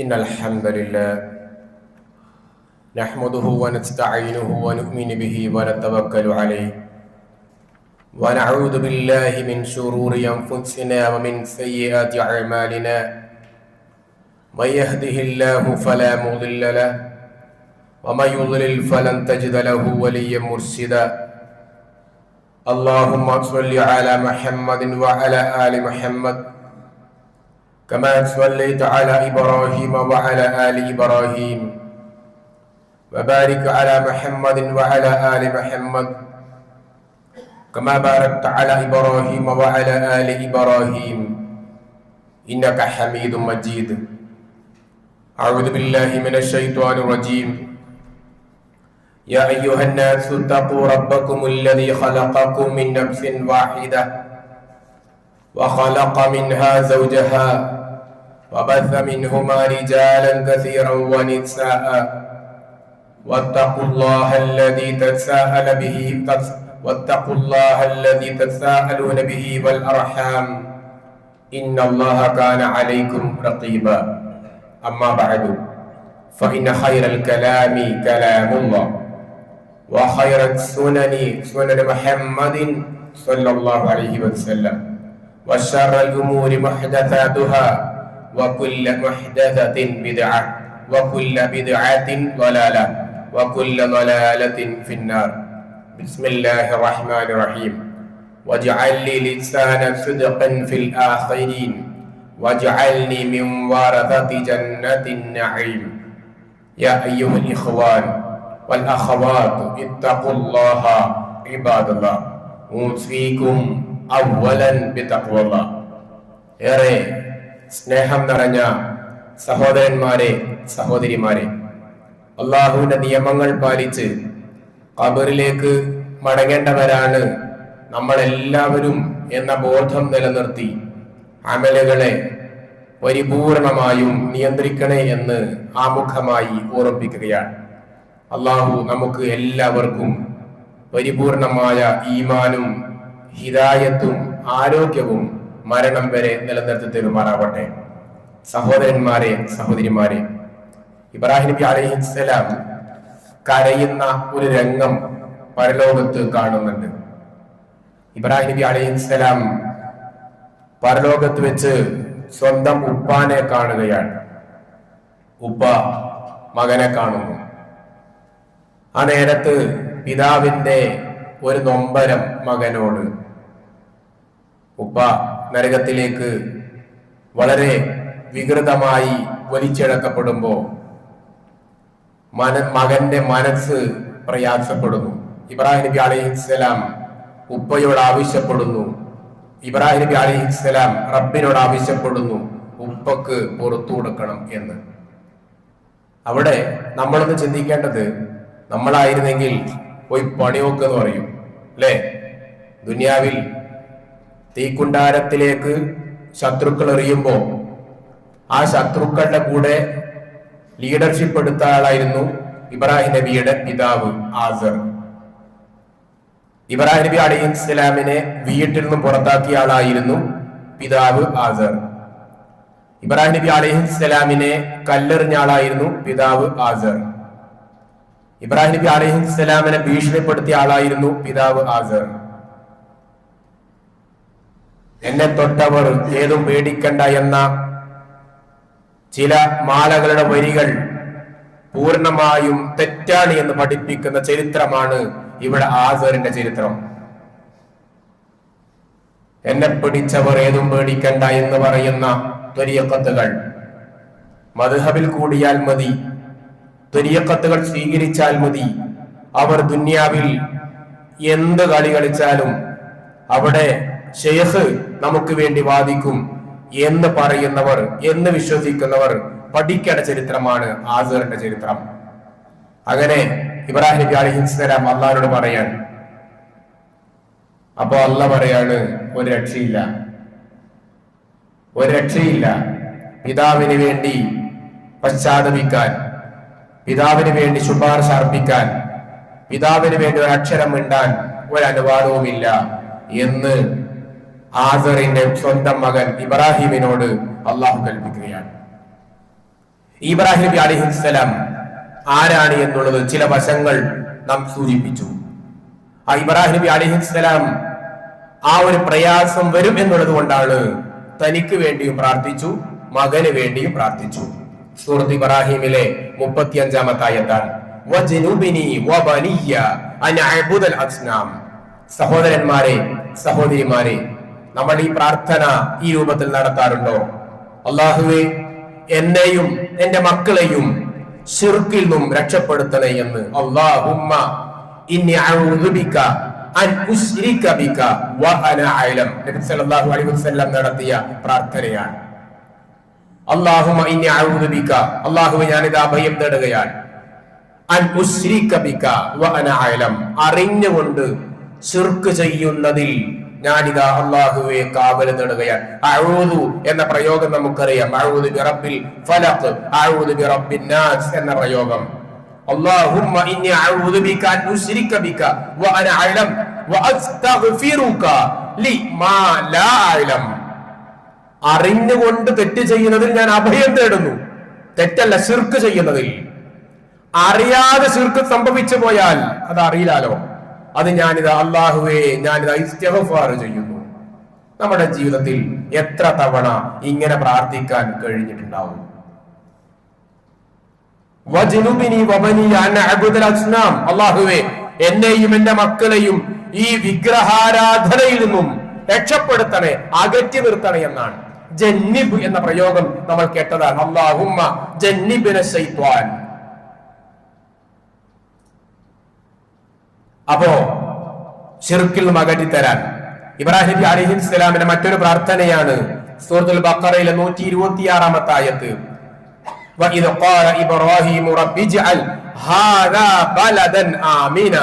إن الحمد لله نحمده ونستعينه ونؤمن به ونتوكل عليه ونعوذ بالله من شرور أنفسنا ومن سيئات أعمالنا من يهده الله فلا مضل له ومن يضلل فلن تجد له وليا مرشدا اللهم صل على محمد وعلى آل محمد كما صليت على إبراهيم وعلى آل إبراهيم وبارك على محمد وعلى آل محمد كما باركت على إبراهيم وعلى آل إبراهيم إنك حميد مجيد. أعوذ بالله من الشيطان الرجيم. يا أيها الناس اتقوا ربكم الذي خلقكم من نفس واحدة وخلق منها زوجها وبث منهما رجالا كثيرا ونساء واتقوا الله الذي تساءلون به والأرحام إن الله كان عليكم رقيبا. أما بعد فإن خير الكلام كلام الله وخير السنن سنن محمد صلى الله عليه وسلم وشر الأمور محدثاتها وكل محدثة بدعة وكل بدعة ضلالة وكل ضلالة في النار. بسم الله الرحمن الرحيم. واجعل لي لسان صدق في الآخرين واجعلني من ورثة جنة النعيم. يا أيها الإخوان والأخوات اتقوا الله عباد الله أوصيكم أولا بتقوى الله. ഏറെ സ്നേഹം നിറഞ്ഞ സഹോദരന്മാരെ സഹോദരിമാരെ, അള്ളാഹുവിന്റെ നിയമങ്ങൾ പാലിച്ച് ഖബറിലേക്ക് മടങ്ങേണ്ടവരാണ് നമ്മളെല്ലാവരും എന്ന ബോധം നിലനിർത്തി അമലുകളെ പരിപൂർണമായും നിയന്ത്രിക്കണേ എന്ന് ആമുഖമായി ഓർമ്മിപ്പിക്കുകയാണ്. അള്ളാഹു നമുക്ക് എല്ലാവർക്കും പരിപൂർണമായ ഈമാനും ഹിദായത്തും ആരോഗ്യവും മരണം വരെ നിലനിർത്തി തരുമാറാവട്ടെ. സഹോദരന്മാരെ സഹോദരിമാരെ, ഇബ്രാഹിം നബി അലൈഹിസ്സലാം കരയുന്ന ഒരു രംഗം പരലോകത്ത് കാണുന്നുണ്ട്. ഇബ്രാഹിം നബി അലൈഹിസ്സലാം പരലോകത്ത് വെച്ച് സ്വന്തം ഉപ്പാനെ കാണുകയാണ്. ഉപ്പ മകനെ കാണുന്നു. ആ നേരത്ത് പിതാവിന്റെ ഒരു നൊമ്പരം മകനോട്. ഉപ്പ നരകത്തിലേക്ക് വളരെ വികൃതമായി വലിച്ചിഴക്കപ്പെടുമ്പോ മകന്റെ മനസ്സ് പ്രയാസപ്പെടുന്നു. ഇബ്രാഹിം നബി അലൈഹിസ്സലാം ഉപ്പയോട് ആവശ്യപ്പെടുന്നു. ഇബ്രാഹിം നബി അലൈഹിസ്സലാം റബ്ബിനോട് ആവശ്യപ്പെടുന്നു ഉപ്പക്ക് പുറത്തു കൊടുക്കണം എന്ന്. അവിടെ നമ്മളൊന്ന് ചിന്തിക്കേണ്ടത്, നമ്മളായിരുന്നെങ്കിൽ പോയി പണിയൊക്കെ എന്ന് പറയും അല്ലേ? ദുനിയാവിൽ തീക്കുണ്ടാരത്തിലേക്ക് ശത്രുക്കൾ എറിയുമ്പോ ആ ശത്രുക്കളുടെ കൂടെ ലീഡർഷിപ്പ് എടുത്ത ആളായിരുന്നു ഇബ്രാഹിം നബിയുടെ പിതാവ് ആസർ. ഇബ്രാഹിം നബി അലൈഹിസ്സലാമിനെ വീട്ടിൽ നിന്നും പുറത്താക്കിയ ആളായിരുന്നു പിതാവ് ആസർ. ഇബ്രാഹിം നബി അലൈഹിസ്സലാമിനെ കല്ലെറിഞ്ഞ ആളായിരുന്നു പിതാവ് ആസർ. ഇബ്രാഹിം നബി അലൈഹിസ്സലാമിനെ ഭീഷണിപ്പെടുത്തിയ ആളായിരുന്നു പിതാവ് ആസർ. എന്നെ തൊട്ടവർ ഏതും പേടിക്കണ്ട എന്ന ചില മാലകളുടെ വരികൾ പൂർണ്ണമായും തെറ്റാണ് എന്ന് പഠിപ്പിക്കുന്ന ചരിത്രമാണ് ഇവിടെ ആസറിന്റെ ചരിത്രം. എന്നെ പിടിച്ചവർ ഏതും പേടിക്കണ്ട എന്ന് പറയുന്ന ത്വരീഖത്തുകൾ മദ്ഹബിൽ കൂടിയാൽ മതി, ത്വരീഖത്തുകൾ സ്വീകരിച്ചാൽ മതി, അവർ ദുനിയാവിൽ എന്ത് കളി കളിച്ചാലും അവിടെ ഷെയ്ഖ് നമുക്ക് വേണ്ടി വാദിക്കും എന്ന് പറയുന്നവർ, എന്ന് വിശ്വസിക്കുന്നവർ പഠിക്കേണ്ട ചരിത്രമാണ് ആസറിന്റെ ചരിത്രം. അങ്ങനെ ഇബ്രാഹിം നബി അലൈഹിസ്സലാം അള്ളാഹുവിനോട് പറയാൻ. അപ്പോ അള്ളാഹ് പറയാണ്, ഒരു രക്ഷയില്ല, ഒരു രക്ഷയില്ല. പിതാവിന് വേണ്ടി പശ്ചാത്തപിക്കാൻ, പിതാവിന് വേണ്ടി ശുപാർശ അർപ്പിക്കാൻ, പിതാവിന് വേണ്ടി ഒരു അക്ഷരം മിണ്ടാൻ ഒരു അനുവാദവുമില്ല എന്ന് ആസറിന്റെ സ്വന്തം മകൻ ഇബ്രാഹിമിനോട് അള്ളാഹു കൽപ്പിക്കുകയാണ്. ഇബ്രാഹിം നബി അലൈഹിസ്സലാം ആരാണ് എന്നുള്ളത് ചില വശങ്ങൾ നാം സൂചിപ്പിച്ചു. ആ ഇബ്രാഹിം നബി അലൈഹിസ്സലാം ആ ഒരു പ്രയാസം വരും എന്നുള്ളത് കൊണ്ടാണ് തനിക്ക് വേണ്ടിയും പ്രാർത്ഥിച്ചു, മകന് വേണ്ടിയും പ്രാർത്ഥിച്ചു. സൂറത്ത് ഇബ്രാഹിമിലെ 35-ാമത്തെ ആയത്താണ് വജ്നുബിനി വബനിയ അൻ അഅ്ബുദൽ അസ്നാം. സഹോദരന്മാരെ, സഹോദരിമാരെ, നമ്മൾ ഈ പ്രാർത്ഥന ഈ രൂപത്തിൽ നടത്താറുണ്ടോ? അല്ലാഹുവേ, എന്നെയും എന്റെ മക്കളെയും ശിർക്കിൽ നിന്നും രക്ഷപ്പെടുത്തണേ എന്ന്. അല്ലാഹുമ്മ ഇന്നി അഊദു ബിക അൻ ഉശ്രിക ബിക വ അന അഅലം. നബി സല്ലല്ലാഹു അലൈഹി വസല്ലം നടത്തിയ പ്രാർത്ഥനയാണ്. അല്ലാഹുമ്മ ഇന്നി അഊദു ബിക, അല്ലാഹുവേ ഞാനിതാ അഭയം തേടുകയാണ്, അൻ ഉശ്രിക ബിക വ അന അഅലം, അറിഞ്ഞുകൊണ്ട് ശിർക്ക് ചെയ്യുന്നതിൽ ഞാനിതാ അല്ലാഹുവേ കാവൽ തേടുകയാണ്. അഊദു എന്ന പ്രയോഗം നമുക്കറിയാം. അഊദു ബിറബ്ബിൽ ഫലഖ്, അഊദു ബിറബ്ബിൻ നാസ് എന്ന പ്രയോഗം. അല്ലാഹുമ്മ ഇന്നി അഊദു ബിക അൻ ഉശ്രിക ബിക വ അന അഅലം വ അസ്തഗ്ഫിറുക ലിമാ ലാ അഅലം. അറിഞ്ഞുകൊണ്ട് തെറ്റ് ചെയ്യുന്നതിൽ ഞാൻ അഭയം തേടുന്നു. തെറ്റല്ല, ശിർക്ക് ചെയ്യുന്നതിൽ. അറിയാതെ ശിർക്ക് സംഭവിച്ചു പോയാൽ അത് അറിയില്ലാലോ, അത് ഞാനിതാ അല്ലാഹുവേ ഞാനിതാ ഇസ്തിഗ്ഫാർ ചെയ്യുന്നു. നമ്മുടെ ജീവിതത്തിൽ എത്ര തവണ ഇങ്ങനെ പ്രാർത്ഥിക്കാൻ കഴിഞ്ഞിട്ടുണ്ടാവും? വജ്നുബിനി വബനിയ അൻ അഅ്ബുദൽ അസ്നാം. അല്ലാഹുവേ, എന്നെയും എന്റെ മക്കളെയും ഈ വിഗ്രഹാരാധനയിൽ നിന്നും രക്ഷപ്പെടുത്തണേ, അകറ്റി നിർത്തണേ എന്നാണ്. ജന്നിബ് എന്ന പ്രയോഗം നമ്മൾ കേട്ടതാണ്. അല്ലാഹുമ്മ ജന്നിബ്ന ശൈത്വാൻ. അപ്പോ ശിർക്കിൽ നിന്നും അകറ്റിത്തരാൻ ഇബ്രാഹിം നബി അലൈഹിസ്സലാമിന്റെ മറ്റൊരു പ്രാർത്ഥനയാണ് സൂറത്തുൽ ബഖറയിലെ 126-ാമത്തെ ആയത്ത്. വഇദ ഖാല ഇബ്രാഹിം റബ്ബിജ്അൽ ഹാദാ ബലദൻ ആമിന.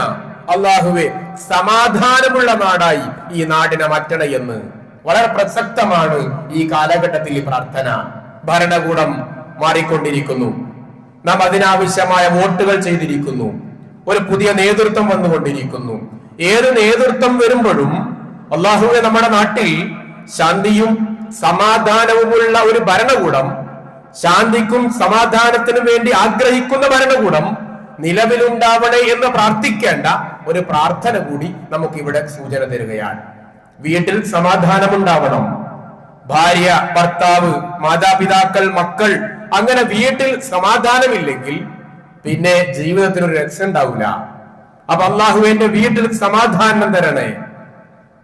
അല്ലാഹുവേ, സമാധാനമുള്ള നാടായി ഈ നാടിനെ മാറ്റണേ എന്ന്. വളരെ പ്രസക്തമാണ് ഈ കാലഘട്ടത്തിൽ ഈ പ്രാർത്ഥന. ഭരണകൂടം മാറിക്കൊണ്ടിരിക്കുന്നു, നാം അതിനാവശ്യമായ വോട്ടുകൾ ചെയ്തിരിക്കുന്നു, ഒരു പുതിയ നേതൃത്വം വന്നുകൊണ്ടിരിക്കുന്നു. ഏത് നേതൃത്വം വരുമ്പോഴും അല്ലാഹുവേ, നമ്മുടെ നാട്ടിൽ ശാന്തിയും സമാധാനവുമുള്ള ഒരു ഭരണകൂടം, ശാന്തിക്കും സമാധാനത്തിനും വേണ്ടി ആഗ്രഹിക്കുന്ന ഭരണകൂടം നിലവിലുണ്ടാവണേ എന്ന് പ്രാർത്ഥിക്കേണ്ട ഒരു പ്രാർത്ഥന കൂടി നമുക്ക് ഇവിടെ സൂചന തരികയാണ്. വീട്ടിൽ സമാധാനമുണ്ടാവണം. ഭാര്യ, ഭർത്താവ്, മാതാപിതാക്കൾ, മക്കൾ, അങ്ങനെ വീട്ടിൽ സമാധാനമില്ലെങ്കിൽ പിന്നെ ജീവിതത്തിനൊരു രസം ഉണ്ടാവില്ല. അപ്പൊ അല്ലാഹുവേ, എന്റെ വീട്ടിൽ സമാധാനം തരണേ.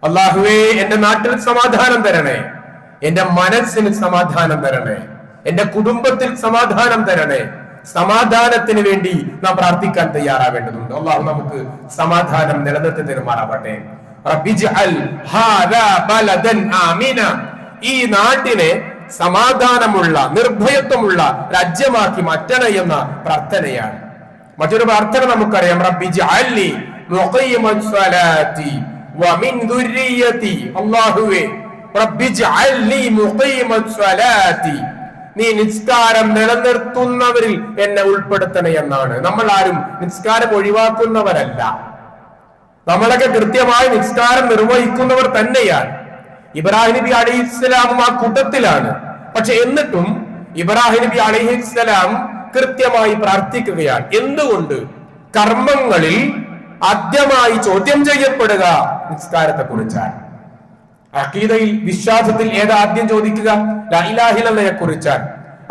അല്ലാഹുവേ, എന്റെ നാട്ടിൽ സമാധാനം തരണേ. എന്റെ മനസ്സിന് സമാധാനം തരണേ. എന്റെ കുടുംബത്തിൽ സമാധാനം തരണേ. സമാധാനത്തിന് വേണ്ടി നാം പ്രാർത്ഥിക്കാൻ തയ്യാറാവേണ്ടതുണ്ട്. അല്ലാഹു നമുക്ക് സമാധാനം നിലനിർത്തി തരുമാറാവട്ടെ. റബ്ബിജ്അൽ ഹാദാ ബലദൻ ആമിന. ഈ നാട്ടിനെ സമാധാനമുള്ള, നിർഭയത്വമുള്ള രാജ്യമാക്കി മാറ്റണേ എന്ന പ്രാർത്ഥനയാണ്. മറ്റൊരു പ്രാർത്ഥന നമുക്കറിയാം. റബ്ബിജ്അൽനി മുഖീമസ് സ്വലാത്തി വമിൻ ദുർരിയതി. അല്ലാഹുവേ, റബ്ബിജ്അൽനി മുഖീമസ് സ്വലാത്തി, നീ നിസ്കാരം നിലനിർത്തുന്നവരിൽ എന്നെ ഉൾപ്പെടുത്തണേ എന്നാണ്. നമ്മൾ ആരും നിസ്കാരം ഒഴിവാക്കുന്നവരല്ല. നമ്മളൊക്കെ കൃത്യമായി നിസ്കാരം നിർവഹിക്കുന്നവർ തന്നെയാണ്. ഇബ്രാഹിം നബി അലൈഹിസ്സലാമും ആ കൂട്ടത്തിലാണ്. പക്ഷെ എന്നിട്ടും ഇബ്രാഹിം നബി അലൈഹിസ്സലാം കൃത്യമായി പ്രാർത്ഥിക്കുകയാണ്. എന്തുകൊണ്ട്? കർമ്മങ്ങളിൽ ആദ്യമായി ചോദ്യം ചെയ്യപ്പെടുക നിസ്കാരത്തെ കുറിച്ചാണ്. അഖീദയിൽ, വിശ്വാസത്തിൽ ഏതാ ആദ്യം ചോദിക്കുക? ലാ ഇലാഹ ഇല്ലല്ലാഹയെ കുറിച്ചാണ്.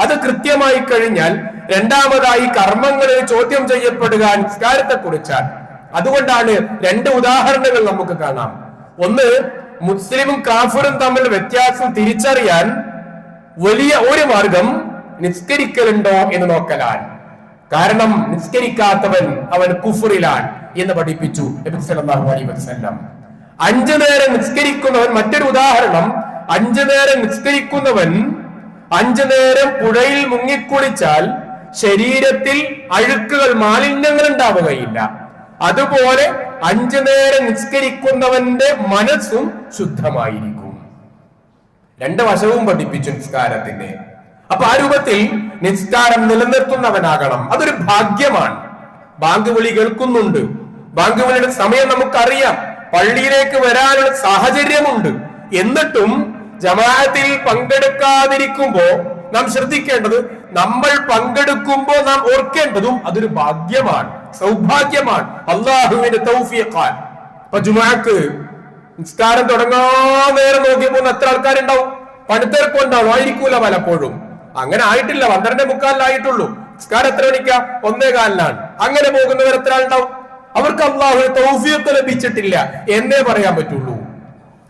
അത് കൃത്യമായി കഴിഞ്ഞാൽ രണ്ടാമതായി കർമ്മങ്ങളിൽ ചോദ്യം ചെയ്യപ്പെടുക നിസ്കാരത്തെ കുറിച്ചാണ്. അതുകൊണ്ടാണ് രണ്ട് ഉദാഹരണങ്ങൾ നമുക്ക് കാണാം. ഒന്ന്, മുസ്ലിമും കാഫിറും തമ്മിൽ വ്യത്യാസം തിരിച്ചറിയാൻ വലിയ ഒരു മാർഗം നിസ്കരിക്കലുണ്ടോ എന്ന് നോക്കലാണ്. കാരണം നിസ്കരിക്കാത്തവൻ അവൻ കുഫറിലാണ് എന്ന് പഠിപ്പിച്ചു നബി സല്ലല്ലാഹു അലൈഹി വസല്ലം. 5 നേരം നിസ്കരിക്കുന്നവൻ, മറ്റൊരു ഉദാഹരണം, 5 നേരം നിസ്കരിക്കുന്നവൻ 5 നേരം പുഴയിൽ മുങ്ങിക്കുളിച്ചാൽ ശരീരത്തിൽ അഴുക്കുകൾ, മാലിന്യങ്ങൾ ഉണ്ടാവുകയില്ല. അതുപോലെ 5 നേരം നിസ്കരിക്കുന്നവന്റെ മനസ്സും ശുദ്ധമായിരിക്കും. 2 വശവും പഠിപ്പിച്ചു നിസ്കാരത്തിന്റെ. അപ്പൊ ആ രൂപത്തിൽ നിസ്കാരം നിലനിർത്തുന്നവനാകണം. അതൊരു ഭാഗ്യമാണ്. ബാങ്ക് വിളി കേൾക്കുന്നുണ്ട്, ബാങ്ക് വിളിയുടെ സമയം നമുക്കറിയാം, പള്ളിയിലേക്ക് വരാനുള്ള സാഹചര്യമുണ്ട്. എന്നിട്ടും ജമാഅത്തിൽ പങ്കെടുക്കാതിരിക്കുമ്പോ നാം ശ്രദ്ധിക്കേണ്ടത്, നമ്മൾ പങ്കെടുക്കുമ്പോൾ നാം ഓർക്കേണ്ടതും അതൊരു ഭാഗ്യമാണ്, സൗഭാഗ്യമാണ്, അള്ളാഹുവിന്റെ തൗഫീഖാൻ. ഇപ്പൊ ജുമുഅക്ക് നിസ്കാരം തുടങ്ങാൻ നേരം നോക്കിയപ്പോ എത്ര ആൾക്കാരുണ്ടാവും? പണിത്തിരക്കുണ്ടാവും, ആയിരിക്കൂല പലപ്പോഴും. അങ്ങനെ ആയിട്ടില്ല, 12:45 നിസ്കാരം എത്ര മണിക്കാ? 1:15. അങ്ങനെ പോകുന്നവർ എത്ര ആളുണ്ടാവും? അവർക്ക് അള്ളാഹു തൗഫീഖ് ലഭിച്ചിട്ടില്ല എന്നേ പറയാൻ പറ്റുള്ളൂ.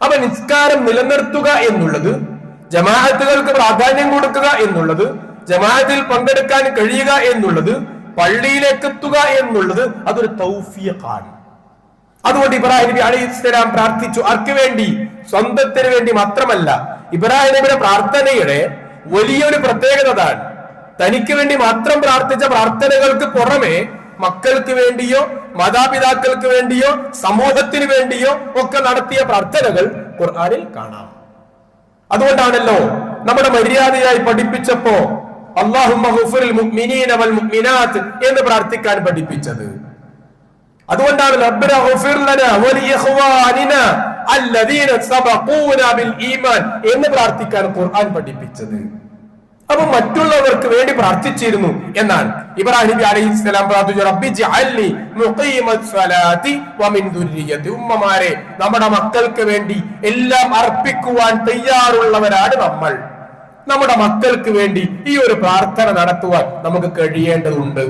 അപ്പൊ നിസ്കാരം നിലനിർത്തുക എന്നുള്ളത്, ജമാഅത്തുകൾക്ക് പ്രാധാന്യം കൊടുക്കുക എന്നുള്ളത്, ജമാഅത്തിൽ പങ്കെടുക്കാൻ കഴിയുക എന്നുള്ളത്, പള്ളിയിലേക്ക് എത്തുക എന്നുള്ളത് അതൊരു തൗഫീഖാണ്. അതുകൊണ്ട് ഇബ്രാഹിം നബി അലൈഹിസ്സലാം പ്രാർത്ഥിച്ചു. ആർക്ക് വേണ്ടി? സ്വന്തത്തിന് വേണ്ടി മാത്രമല്ല. ഇബ്രാഹിം നബിയുടെ പ്രാർത്ഥനയുടെ വലിയൊരു പ്രത്യേകത അതാണ്. തനിക്ക് വേണ്ടി മാത്രം പ്രാർത്ഥിച്ച പ്രാർത്ഥനകൾക്ക് പുറമെ മക്കൾക്ക് വേണ്ടിയോ മാതാപിതാക്കൾക്ക് വേണ്ടിയോ സമൂഹത്തിന് വേണ്ടിയോ ഒക്കെ നടത്തിയ പ്രാർത്ഥനകൾ ഖുർആനിൽ കാണാം. അതുകൊണ്ടാണല്ലോ നമ്മുടെ മര്യാദയായി പഠിപ്പിച്ചപ്പോ അല്ലാഹുമ്മ ഗുഫിറിൽ മുഅ്മിനീന വൽ മുഅ്മിനാത്ത് എന്ന് പ്രാർത്ഥിക്കാൻ പഠിപ്പിച്ചത്. അതുകൊണ്ടാണ് റബ്ബന ഗുഫിർ ലനാ വലി ഇഖ്വാനിനാ അല്ലദീന സബഖൂനാ ബിൽ ഈമാൻ എന്ന് പ്രാർത്ഥിക്കാൻ ഖുർആൻ പഠിപ്പിച്ചത്. അപ്പൊ മറ്റുള്ളവർക്ക് വേണ്ടി പ്രാർത്ഥിച്ചിരുന്നു എന്നാണ്. ഇബ്രാഹിം നബി അലൈഹിസ്സലാം പ്രാർത്ഥിച്ചു, റബ്ബി ജഅൽനി മുഖീമസ്സലാത്തി വമിൻ ദുർരിയതി. ഉമ്മമാരെ, നമ്മുടെ മക്കൾക്ക് വേണ്ടി എല്ലാം അർപ്പിക്കുവാൻ തയ്യാറുള്ളവരാണ് നമ്മൾ. നമ്മുടെ മക്കൾക്ക് വേണ്ടി ഈ ഒരു പ്രാർത്ഥന നടത്തുവാൻ നമുക്ക് കഴിയേണ്ടതുണ്ട്.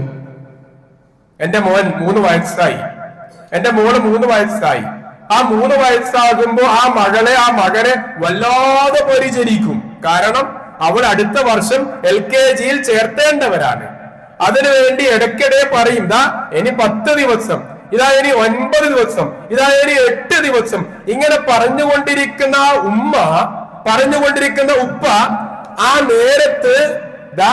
എന്റെ മോൻ 3 വയസ്സായി, എന്റെ മോള് 3 വയസ്സായി. ആ 3 വയസ്സാകുമ്പോ ആ മകനെ വല്ലാതെ പരിചരിക്കും. കാരണം അവൾ അടുത്ത വർഷം LKG ചേർത്തേണ്ടവരാണ്. അതിനുവേണ്ടി ഇടയ്ക്കിടെ പറയും, ഇതാ ഇനി 10 ദിവസം, ഇതാ ഇനി 9 ദിവസം, ഇതാ ഇനി 8 ദിവസം, ഇങ്ങനെ പറഞ്ഞുകൊണ്ടിരിക്കുന്ന ആ ഉമ്മ, പറഞ്ഞുകൊണ്ടിരിക്കുന്ന ഉപ്പ ആ നേരത്ത് ദാ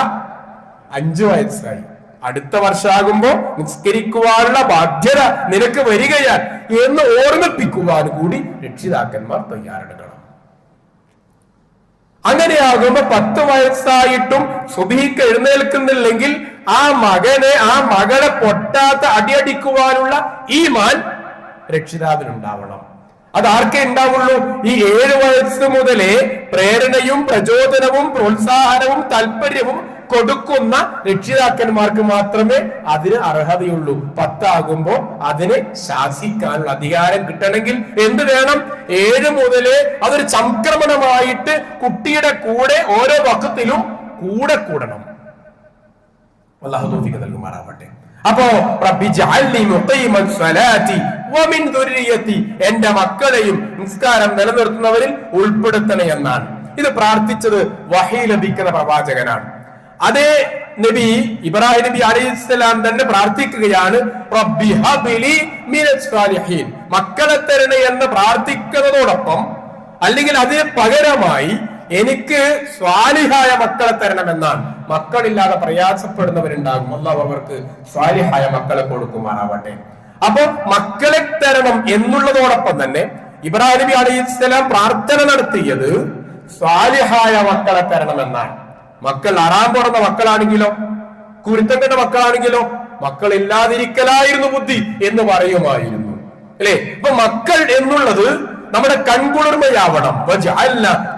5 വയസ്സായി, അടുത്ത വർഷമാകുമ്പോ നിസ്കരിക്കുവാനുള്ള ബാധ്യത നിനക്ക് വരികയാണ് എന്ന് ഓർമ്മിപ്പിക്കുവാൻ കൂടി രക്ഷിതാക്കന്മാർ തയ്യാറെടുക്കണം. അങ്ങനെയാകുമ്പോ 10 വയസ്സായിട്ടും സുബഹിക്ക് എഴുന്നേൽക്കുന്നില്ലെങ്കിൽ ആ മകളെ പൊട്ടാത്ത അടിയടിക്കുവാനുള്ള ഈമാൻ രക്ഷിതാവിനുണ്ടാവണം. അത് ആർക്കേ ഉണ്ടാവുള്ളൂ? ഈ 7 വയസ്സ് മുതലേ പ്രേരണയും പ്രചോദനവും പ്രോത്സാഹനവും താല്പര്യവും കൊടുക്കുന്ന രക്ഷിതാക്കന്മാർക്ക് മാത്രമേ അതിന് അർഹതയുള്ളൂ. 10 ആകുമ്പോ അതിനെ ശാസിക്കാനുള്ള അധികാരം കിട്ടണമെങ്കിൽ എന്ത് വേണം? 7 മുതലേ അതൊരു സംക്രമണമായിട്ട് കുട്ടിയുടെ കൂടെ ഓരോ വഖത്തിലും കൂടണം. അല്ലാഹു തൗഫീഖ് നൽകുമാറാവട്ടെ. അപ്പോ റബ്ബി ജഅൽനി മുഖീമസ്സലാത്തി വമിൻ ദുർരിയതി, എന്റെ മക്കളെയും നിസ്കാരം നിലനിർത്തുന്നവരിൽ ഉൾപ്പെടുത്തണേ എന്നാണ്. ഇത് പ്രാർത്ഥിച്ചത് വഹി ലഭിക്കുന്ന പ്രവാചകനാണ്. അതേ നബി ഇബ്രാഹിം നബി അലൈഹിസ്സലാം തന്നെ പ്രാർത്ഥിക്കുകയാണ്, റബ്ബി ഹബ്ലി മിനസ് സാലിഹീൻ, മക്കളെ തരണേ എന്ന് പ്രാർത്ഥിക്കുന്നതോടൊപ്പം, അല്ലെങ്കിൽ അതിന് പകരമായി എനിക്ക് സ്വാലിഹായ മക്കളെ തരണമെന്നാണ്. മക്കളില്ലാതെ പ്രയാസപ്പെടുന്നവരുണ്ടാകും, അല്ലാഹു അവർക്ക് സ്വാലിഹായ മക്കളെ കൊടുക്കുമാറാവട്ടെ. അപ്പൊ മക്കളെ തരണം എന്നുള്ളതോടൊപ്പം തന്നെ ഇബ്രാഹിം നബി അലൈഹിസ്സലാം പ്രാർത്ഥന നടത്തിയത് സ്വാലിഹായ മക്കളെ തരണമെന്നാണ്. മക്കൾ അറാൻ പുറന്ന മക്കളാണെങ്കിലോ, കുരുത്തം കെട്ട മക്കളാണെങ്കിലോ, മക്കളില്ലാതിരിക്കലായിരുന്നു ബുദ്ധി എന്ന് പറയുമായിരുന്നു, അല്ലെ? അപ്പൊ മക്കൾ എന്നുള്ളത് നമ്മുടെ കൺകുളിർമയാവണം.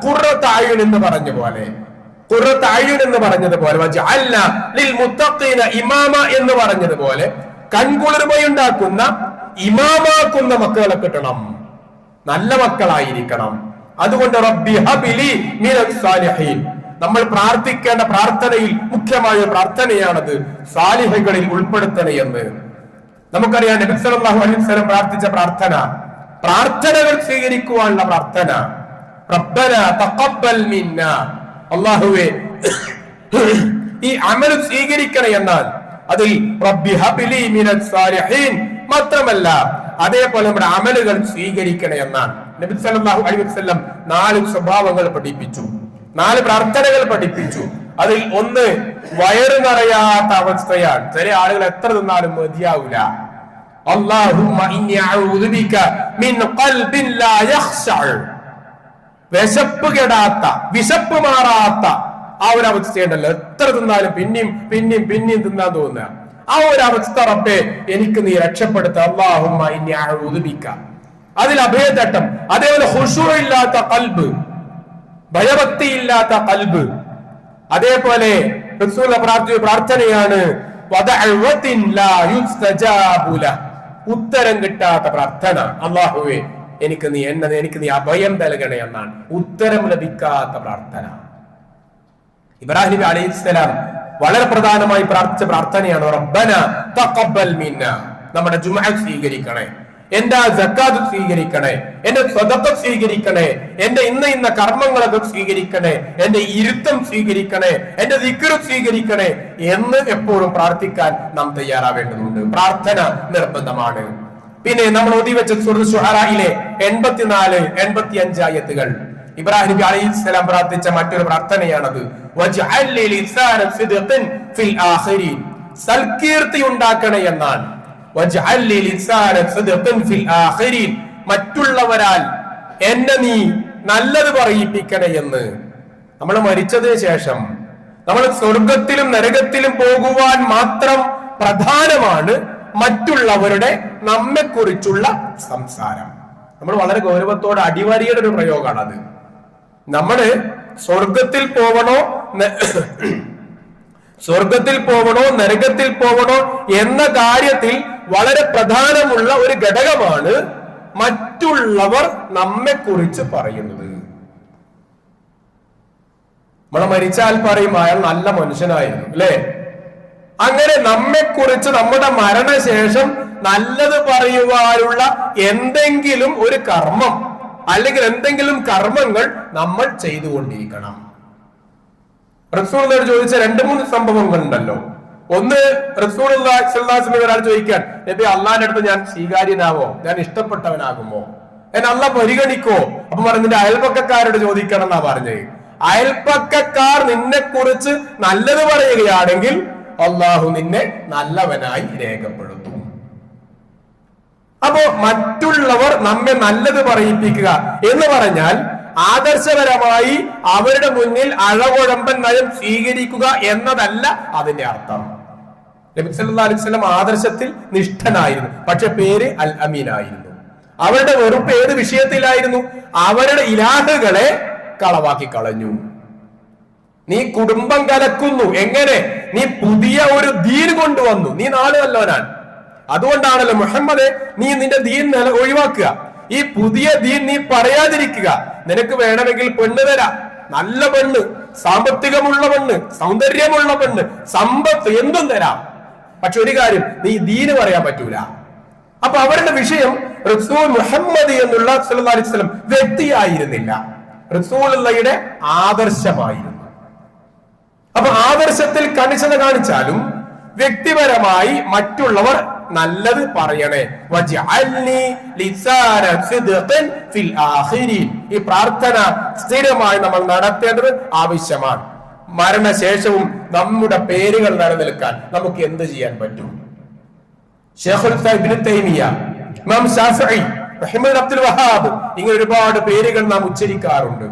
ഖുർറത്ത് അയ്യുൻ എന്ന് പറഞ്ഞ പോലെ, ഖുർറത്ത് അയ്യുൻ എന്ന് പറഞ്ഞതുപോലെ, വജഅൽനാ ലിൽ മുത്തഖീന ഇമാമ എന്ന് പറഞ്ഞതുപോലെ കൺകുളിർമയുണ്ടാക്കുന്ന, ഇമാമാക്കുന്ന മക്കളെ കിട്ടണം, നല്ല മക്കളായിരിക്കണം. അതുകൊണ്ട് റബ്ബി ഹബ്ലി മിനസ് സാലിഹീൻ, നമ്മൾ പ്രാർത്ഥിക്കേണ്ട പ്രാർത്ഥനയിൽ മുഖ്യമായ പ്രാർത്ഥനയാണത്, സാലിഹുകളിൽ ഉൾപ്പെടുത്തണേ എന്ന്. നമുക്കറിയാം നബി സല്ലല്ലാഹു അലൈഹി വസല്ലം പ്രാർത്ഥിച്ച പ്രാർത്ഥന, പ്രാർത്ഥനകൾ സ്വീകരിക്കുവാനുള്ള പ്രാർത്ഥന, റബ്ബന തഖബ്ബൽ മിന്നാ, അല്ലാഹുവേ ഈ അമൽ സ്വീകരിക്കണേ എന്നാൽ അതിൽ റബ്ബി ഹബ്ലി മിനസ് സാലിഹീൻ മാത്രമല്ല, അതേപോലെ നമ്മുടെ അമലുകൾ സ്വീകരിക്കണേ എന്നാണ്. നബി സല്ലല്ലാഹു അലൈഹി വസല്ലം 4 സ്വഭാവങ്ങൾ പഠിപ്പിച്ചു, 4 പ്രാർത്ഥനകൾ പഠിപ്പിച്ചു. അതിൽ ഒന്ന് വയറ് നിറയാത്ത അവസ്ഥയാണ്. ചില ആളുകൾ എത്ര തിന്നാലും മതിയാവൂല. അല്ലാഹുമ്മ ഇന്നി അഊദു ബിക മിൻ ഖൽബിൻ ലാ യഖ്ശഅ, വിശപ്പ് കെടാത്ത, വിശപ്പ് മാറാത്ത ആ ഒരു അവസ്ഥയുണ്ടല്ലോ, എത്ര തിന്നാലും പിന്നെയും തിന്നാൻ തോന്നുക. ആ ഒരു അവസ്ഥ റബ്ബേ എനിക്ക് നീ രക്ഷപ്പെടുത്ത. അല്ലാഹുമ്മ ഇന്നി അഊദു ബിക, അതിൽ അഭയതട്ടം. അതേപോലെ ഖുശൂ ഇല്ലാത്ത ഖൽബ്, ഭയഭക്തിയില്ലാത്ത ഖൽബ്, അതേപോലെ റസൂലുള്ള പ്രാർത്ഥിച്ച പ്രാർത്ഥനയാണ് ഉത്തരം കിട്ടാത്ത പ്രാർത്ഥന. അല്ലാഹുവേ എനിക്ക് നീ അഭയം നൽകണേ എന്നാണ്. ഉത്തരം ലഭിക്കാത്ത പ്രാർത്ഥന. ഇബ്രാഹിം നബി അലൈഹിസ്സലാം വളരെ പ്രധാനമായി പ്രാർത്ഥിച്ച പ്രാർത്ഥനയാണ് റബ്ബന തഖബ്ബൽ മിന്ന. നമ്മുടെ ജുമുഅ സ്വീകരിക്കണേ, എന്റെ സക്കാത്ത് സ്വീകരിക്കണേ, എന്റെ സ്വതക്ക സ്വീകരിക്കണേ, എന്റെ ഇന്ന കർമ്മങ്ങളൊക്കെ സ്വീകരിക്കണേ, എന്റെ ഇരുത്തം സ്വീകരിക്കണേ, എന്റെ ദിക്ർ സ്വീകരിക്കണേ എന്ന് എപ്പോഴും പ്രാർത്ഥിക്കാൻ നാം തയ്യാറാവേണ്ടതുണ്ട്. പ്രാർത്ഥന നിർബന്ധമാണ്. പിന്നെ നമ്മൾ ഓതിവെച്ച സൂറത്തുൽ ശുആറയിലെ 84, 85 ആയത്തുകൾ ഇബ്രാഹിം നബി അലൈഹിസ്സലാം പ്രാർത്ഥിച്ച മറ്റൊരു പ്രാർത്ഥനയാണത്. വജ്അൽ ലി ലിസാന സിദ്ഖിൻ ഫിൽ ആഖിരീൻ. സൽകീർത്തി ഉണ്ടാക്കണേ എന്നാണ്. വജ്അൽ ലി ലിസാന സിദ്ഖിൻ ഫിൽ ആഖിരീൻ. മറ്റുള്ളവരാൽ എന്നെ നീ നല്ലത് പറയിപ്പിക്കണേ എന്ന്. നമ്മൾ മരിച്ചതിന് ശേഷം നമ്മൾ സ്വർഗത്തിലും നരകത്തിലും പോകുവാൻ മാത്രം പ്രധാനമാണ് മറ്റുള്ളവരുടെ നമ്മെക്കുറിച്ചുള്ള സംസാരം. നമ്മൾ വളരെ ഗൗരവത്തോടെ അടിവരയുടെ ഒരു പ്രയോഗമാണ് അത്. നമ്മള് സ്വർഗത്തിൽ പോവണോ നരകത്തിൽ പോവണോ എന്ന കാര്യത്തിൽ വളരെ പ്രധാനമുള്ള ഒരു ഘടകമാണ് മറ്റുള്ളവർ നമ്മെക്കുറിച്ച് പറയുന്നത്. നമ്മളെ മരിച്ചാൽ പറയും അയാൾ നല്ല മനുഷ്യനായിരുന്നു, അല്ലെ? അങ്ങനെ നമ്മെക്കുറിച്ച് നമ്മുടെ മരണശേഷം നല്ലത് പറയുവാനുള്ള എന്തെങ്കിലും ഒരു കർമ്മം അല്ലെങ്കിൽ എന്തെങ്കിലും കർമ്മങ്ങൾ നമ്മൾ ചെയ്തുകൊണ്ടിരിക്കണം. റസൂലുള്ളാഹിയോട് ചോദിച്ച 2-3 സംഭവങ്ങൾ ഉണ്ടല്ലോ. ഒന്ന്, റസൂലുള്ളാഹി സ്വല്ലല്ലാഹു അലൈഹി വസല്ലം ഒരാൾ ചോദിക്കാൻ, നബി അള്ളാഹിന്റെ അടുത്ത് ഞാൻ സ്വീകാര്യനാവോ, ഞാൻ ഇഷ്ടപ്പെട്ടവനാകുമോ, എന്നെ അള്ളാഹ് പരിഗണിക്കോ? അപ്പൊ പറഞ്ഞു നിന്റെ അയൽപക്കക്കാരോട് ചോദിക്കണം എന്നാ പറഞ്ഞത്. അയൽപക്കക്കാർ നിന്നെ കുറിച്ച് നല്ലത് പറയുകയാണെങ്കിൽ അള്ളാഹു നിന്നെ നല്ലവനായി രേഖപ്പെടുത്തും. അപ്പോ മറ്റുള്ളവർ നമ്മെ നല്ലത് പറയിപ്പിക്കുക എന്ന് പറഞ്ഞാൽ ആദർശപരമായി അവരുടെ മുന്നിൽ അഴകുഴമ്പൻ നയം സ്വീകരിക്കുക എന്നതല്ല അതിന്റെ അർത്ഥം. നബി സല്ലല്ലാഹു അലൈഹി വസല്ലം ആദർശത്തിൽ നിഷ്ഠനായിരുന്നു, പക്ഷെ പേര് അൽ അമീൻ ആയിരുന്നു. അവരുടെ വെറുപ്പ് ഏത് വിഷയത്തിലായിരുന്നു? അവരുടെ ഇലാഹുകളെ കളവാക്കി കളഞ്ഞു. നീ കുടുംബം കലക്കുന്നു, എങ്ങനെ? നീ പുതിയ ഒരു ദീൻ കൊണ്ടുവന്നു, നീ നാളെ നല്ലവനാണ്. അതുകൊണ്ടാണല്ലോ മുഹമ്മദ് നീ നിന്റെ ദീൻ ഒഴിവാക്കുക, ഈ പുതിയ ദീൻ നീ പറയാതിരിക്കുക. നിനക്ക് വേണമെങ്കിൽ പെണ്ണ് തരാം, നല്ല പെണ്ണ്, സാമ്പത്തികമുള്ള പെണ്ണ്, സൗന്ദര്യമുള്ള പെണ്ണ്, സമ്പത്ത് എന്തും തരാം, പക്ഷെ ഒരു കാര്യം, നീ ദീന് പറയാൻ പറ്റൂല. അപ്പൊ അവരുടെ വിഷയം റസൂൽ മുഹമ്മദ് എന്നുള്ള സല്ലല്ലാഹു അലൈഹി വസല്ലം വ്യക്തിയായിരുന്നില്ല, റസൂലുള്ളാഹിയുടെ ആദർശമായിരുന്നു. അപ്പൊ ആദർശത്തിൽ കണിശത കാണിച്ചാലും വ്യക്തിപരമായി മറ്റുള്ളവർ നല്ലത് പറയണേ. ഈ പ്രാർത്ഥന സ്ഥിരമായി നമ്മൾ നടത്തേണ്ടത് ആവശ്യമാണ്. മരണശേഷവും നമ്മുടെ പേരുകൾ നിലനിൽക്കാൻ നമുക്ക് എന്ത് ചെയ്യാൻ പറ്റും? ശൈഖുൽ ഇസ്ലാം ഇബ്നു തൈമിയ്യ, ഇമാം ശാഫിഈ, മുഹമ്മദ് അബ്ദുൽ വഹാബ്, ഇങ്ങനെ ഒരുപാട് പേരുകൾ നാം ഉച്ചരിക്കാറുണ്ട്.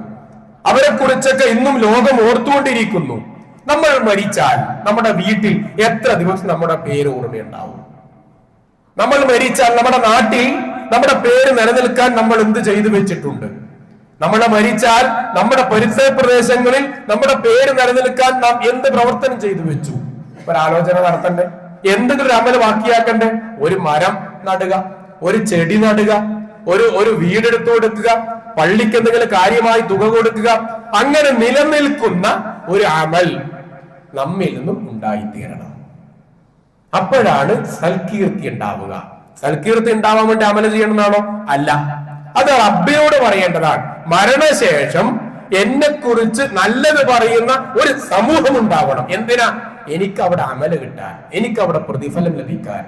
അവരെ കുറിച്ചൊക്കെ ഇന്നും ലോകം ഓർത്തുകൊണ്ടിരിക്കുന്നു. നമ്മൾ മരിച്ചാൽ നമ്മുടെ വീട്ടിൽ എത്ര ദിവസം നമ്മുടെ പേര് ഓർമ്മയുണ്ടാവും? നമ്മൾ മരിച്ചാൽ നമ്മുടെ നാട്ടിൽ നമ്മുടെ പേര് നിലനിൽക്കാൻ നമ്മൾ എന്ത് ചെയ്തു വെച്ചിട്ടുണ്ട്? നമ്മളെ മരിച്ചാൽ നമ്മുടെ പരിസര പ്രദേശങ്ങളിൽ നമ്മുടെ പേര് നിലനിൽക്കാൻ നാം എന്ത് പ്രവർത്തനം ചെയ്തു വെച്ചു? ഒരാലോചന നടത്തണ്ടേ? എന്തെങ്കിലും ഒരു അമല് ബാക്കിയാക്കണ്ടേ? ഒരു മരം നടുക, ഒരു ചെടി നടുക, ഒരു വീടെടുത്തു കൊടുക്കുക, പള്ളിക്ക് എന്തെങ്കിലും കാര്യമായി തുക കൊടുക്കുക, അങ്ങനെ നിലനിൽക്കുന്ന ഒരു അമൽ നമ്മിൽ നിന്നും ഉണ്ടായിത്തീരണം. അപ്പോഴാണ് സൽകീർത്തി ഉണ്ടാവുക. സൽകീർത്തി ഉണ്ടാവാൻ വേണ്ടി അമല ചെയ്യണമെന്നാണോ? അല്ല, അത് റബ്ബിനോട് പറയേണ്ടതാണ്. മരണശേഷം എന്നെ കുറിച്ച് നല്ലത് പറയുന്ന ഒരു സമൂഹം ഉണ്ടാവണം. എന്തിനാ? എനിക്ക് അവിടെ അമല് കിട്ടാൻ, എനിക്ക് അവിടെ പ്രതിഫലം ലഭിക്കാൻ.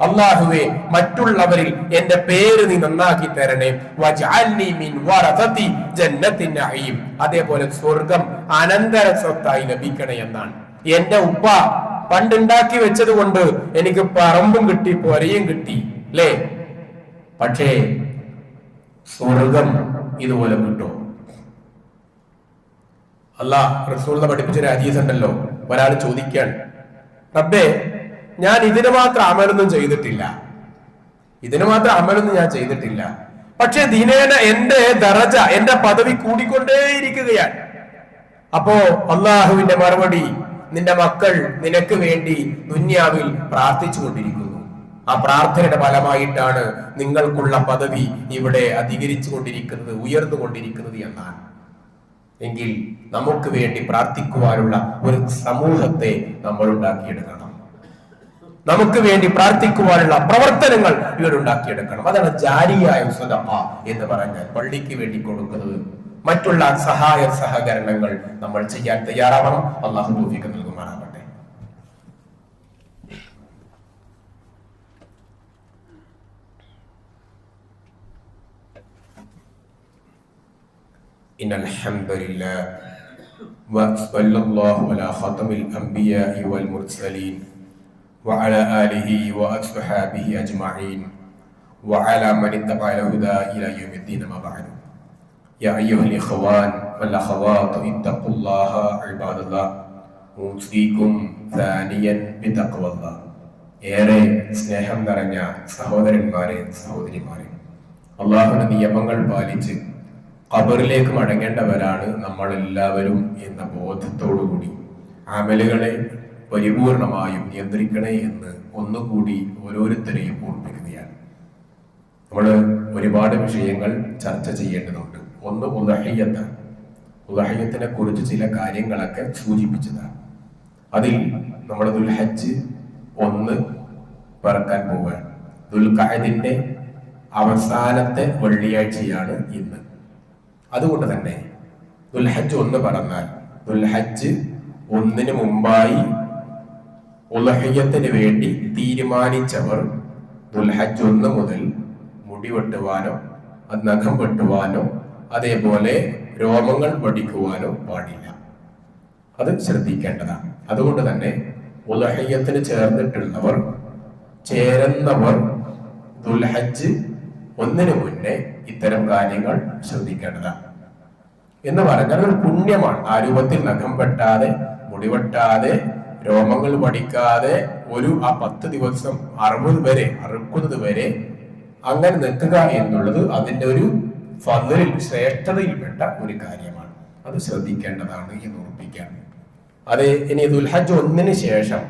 അല്ലാഹുവേ, മറ്റുള്ളവരിൽ എന്റെ പേര് നീ നന്നാക്കി തരണേ. അതേപോലെ സ്വർഗം അനന്തര സ്വത്തായി ലഭിക്കണേ എന്നാണ്. എന്റെ ഉപ്പ പണ്ടുണ്ടാക്കി വെച്ചത് കൊണ്ട് എനിക്ക് പറമ്പും കിട്ടി, പൊരയും കിട്ടി, അല്ലേ? പക്ഷേ സ്വർഗം ഇതുപോലെ കിട്ടും? അല്ലാഹ് റസൂലിനെ പഠിപ്പിച്ചൊരു ഹദീസ് ഉണ്ടല്ലോ. ഒരാൾ ചോദിക്കാൻ, റബ്ബേ, ഞാൻ ഇതിന് മാത്രം അമലൊന്നും ചെയ്തിട്ടില്ല, പക്ഷെ ദിനേന എന്റെ ദറജ, എന്റെ പദവി കൂടിക്കൊണ്ടേയിരിക്കുകയാണ്. അപ്പോ അള്ളാഹുവിന്റെ മറുപടി, നിന്റെ മക്കൾ നിനക്ക് വേണ്ടി ദുന്യാവിൽ പ്രാർത്ഥിച്ചു കൊണ്ടിരിക്കുന്നു. ആ പ്രാർത്ഥനയുടെ ഫലമായിട്ടാണ് നിങ്ങൾക്കുള്ള പദവി ഇവിടെ അധികരിച്ചു കൊണ്ടിരിക്കുന്നത്, ഉയർന്നുകൊണ്ടിരിക്കുന്നത് എന്നാണ്. എങ്കിൽ നമുക്ക് വേണ്ടി പ്രാർത്ഥിക്കുവാനുള്ള ഒരു സമൂഹത്തെ നമ്മൾ ഉണ്ടാക്കിയെടുക്കണം. നമുക്ക് വേണ്ടി പ്രാർത്ഥിക്കുവാനുള്ള പ്രവർത്തനങ്ങൾ ഇവരുണ്ടാക്കിയെടുക്കണം. അതാണ് ജാരിയായ സദഖ എന്ന് പറഞ്ഞാൽ, പള്ളിക്ക് വേണ്ടി കൊടുക്കുന്നത്. മറ്റുള്ള സഹായ സഹകരണങ്ങൾ നമ്മൾ ചെയ്യാൻ തയ്യാറാവണം. അല്ലാഹു തൗഫീഖ് നൽകുമാറാകട്ടെ. ഇന്നൽ ഹംദുലില്ലാഹ് വസല്ലല്ലാഹു അലാ ഖാതമിൽ അംബിയാഇ വൽ മുർസലീൻ വഅലാ ആലിഹി വഅസ്ഹാബിഹി അജ്മഈൻ വഅലാ മൻ ഇത്തബഅ ഹുദാ ഇലാ യൗമിദ്ദീൻ. അമ്മാ ബഅദ്. യാ അയ്യുഹൽ ഇഖ്വാൻ വൽ അഖവാത്ത് ഇത്തഖുല്ലാഹ ഇബാദല്ലാഹ് ഉസീകും സാനിയൻ ബിതഖ്വല്ലാഹ്. ഏറെ സ്നേഹം നിറഞ്ഞ സഹോദരന്മാരെ, സഹോദരിമാരെ, അല്ലാഹുവിന്റെ നിയമങ്ങൾ പാലിച്ച് ഖബറിലേക്ക് മടങ്ങേണ്ടവരാണ് നമ്മൾ എല്ലാവരും എന്ന ബോധത്തോടുകൂടി അമലുകളെ പരിപൂർണമായും നിയന്ത്രിക്കണേ എന്ന് ഒന്നുകൂടി ഓരോരുത്തരെയും ഓർമ്മിപ്പിക്കുകയാണ്. നമ്മൾ ഒരുപാട് വിഷയങ്ങൾ ചർച്ച ചെയ്യേണ്ടതുണ്ട്. ഒന്ന് ഉളഹിയ്യത്താണ്. ഉളഹിയ്യത്തിനെ കുറിച്ച് ചില കാര്യങ്ങളൊക്കെ സൂചിപ്പിച്ചതാണ്. അതിൽ നമ്മൾ ദുൽഹജ്ജ് 1 പറക്കാൻ പോവുകയാണ്. ദുൽഖഅദിന്റെ അവസാനത്തെ വെള്ളിയാഴ്ചയാണ് ഇന്ന്. അതുകൊണ്ട് തന്നെ ദുൽഹജ്ജ് 1 പറഞ്ഞാൽ ദുൽഹജ്ജ് 1 മുമ്പായി ഉളഹിയ്യത്തിന് വേണ്ടി തീരുമാനിച്ചവർ ദുൽഹജ്ജ് 1 മുതൽ മുടി വെട്ടുവാനോ നഖം വെട്ടുവാനോ അതേപോലെ രോമങ്ങൾ വടിക്കുവാനോ പാടില്ല. അത് ശ്രദ്ധിക്കേണ്ടതാണ്. അതുകൊണ്ട് തന്നെ ഉളഹിയ്യത്തിന് ചേരുന്നവർ ദുൽഹജ്ജ് 1 മുന്നേ ഇത്തരം കാര്യങ്ങൾ ശ്രദ്ധിക്കേണ്ടതാണ്. എന്ന് പറഞ്ഞാൽ ഒരു പുണ്യമാണ്. ആ രൂപത്തിൽ നഖം വെട്ടാതെ, മുടിവെട്ടാതെ, രോമങ്ങൾ വടിക്കാതെ ആ 10 ദിവസം 60 വരെ അറുക്കുന്നത് വരെ അങ്ങനെ നിൽക്കുക എന്നുള്ളത് അതിന്റെ ഒരു ഫദ്ലിൽ, ശ്രേഷ്ഠതയിൽപ്പെട്ട ഒരു കാര്യമാണ്. അത് ശ്രദ്ധിക്കേണ്ടതാണ് എന്ന് ഓർമ്മിപ്പിക്കാൻ. അത് ഇനി ദുൽഹജ്ജ് 1 ശേഷം